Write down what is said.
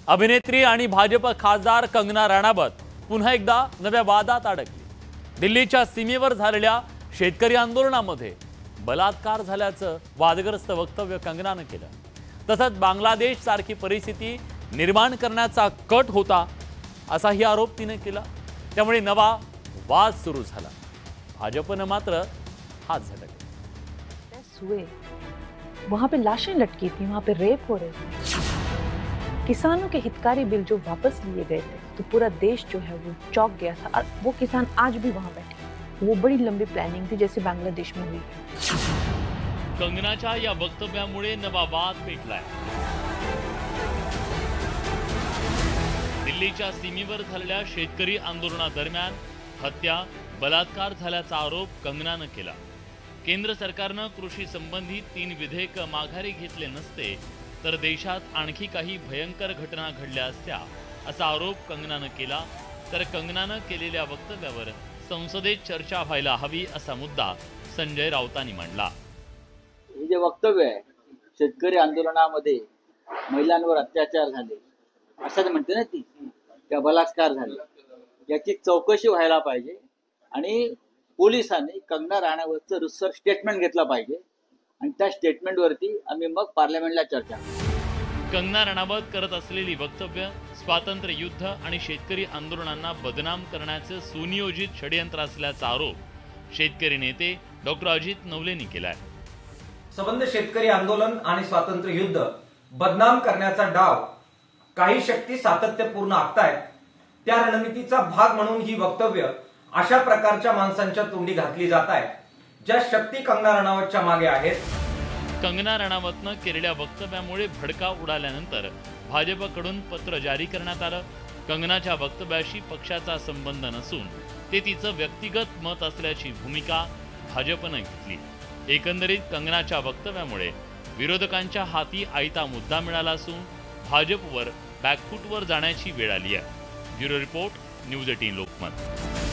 अभिनेत्री आणि भाजप खासदार कंगना राणावत पुन्हा एकदा नव्या वादात अडकली। दिल्लीच्या सीमेवर झालेल्या शेतकरी आंदोलनामध्ये बलात्कार झाल्याचं वादग्रस्त वक्तव्य कंगनाने केलं। तसंच बांगलादेश सारखी परिस्थिती निर्माण करण्याचा कट होता असाही आरोप तिने केला। त्यामुळे नवा वाद सुरू झाला। भाजपने मात्र हात झटकले। वहां पे लाशें लटकी थी, वहां पे रेप हो रहे थे। किसानों के हितकारी बिल जो वापस लिए गए थे तो पूरा देश जो है वो चौंक गया था और वो किसान आज भी वहां बैठे। वो बड़ी लंबी प्लानिंग थी जैसे बांग्लादेश में हुई। कंगनाच्या या वक्तव्यामुळे नवा वाद पेटलाय। दिल्लीच्या सीमेवर झालेल्या शेतकरी आंदोलनादरम्यान हत्या बलात्कार झाल्याचा आरोप कंगनाने केला। केंद्र सरकारने कृषी संबंधित 3 विधेयक माघारी घेतले नसते तर देशात आणखी काही भयंकर घटना घडल्या असत्या असा आरोप कंगनाने केला। तर कंगनाने केलेल्या वक्तव्यावर संसदेत चर्चा व्हायला हवी असा मुद्दा संजय राऊतांनी मांडला। हे जे वक्तव्य आहे शेतकरी आंदोलनामध्ये महिलांवर अत्याचार झाले असं म्हणते ना ती, त्या बलात्कार झाले, याची चौकशी व्हायला पाहिजे आणि पोलिसांनी कंगना राणावतचं रिसर्च स्टेटमेंट घेतलं पाहिजे आणि त्या स्टेटमेंटवरती आम्ही मग पार्लमेंटला चर्चा करू। कंगना राणावत करत असलेली वक्तव्य स्वातंत्र्य युद्ध आणि शेतकरी आंदोलनांना बदनाम करण्याचे सुनियोजित षडयंत्र असल्याचा आरोप शेतकरी नेते डॉक्टर अजित नवलेंनी केलाय। संबंध शेतकरी आंदोलन आणि स्वातंत्र्य युद्ध बदनाम करण्याचा डाव काही शक्ती सातत्यपूर्ण आखतायत। त्या रणनीतीचा भाग म्हणून ही वक्तव्य अशा प्रकारच्या माणसांच्या तोंडी घातली जात आहे ज्या शक्ती कंगना राणावतच्या मागे आहेत। कंगना राणावतनं केलेल्या वक्तव्यामुळे भडका उडाल्यानंतर भाजपकडून पत्र जारी करण्यात आलं। कंगनाच्या वक्तव्याशी पक्षाचा संबंध नसून ते तिचं व्यक्तिगत मत असल्याची भूमिका भाजपने घेतली। एकंदरीत कंगनाच्या वक्तव्यामुळे विरोधकांच्या हाती आयता मुद्दा मिळाला असून भाजपवर बॅकफूटवर जाण्याची वेळ आली आहे। Bureau report, news 18 Lokmat.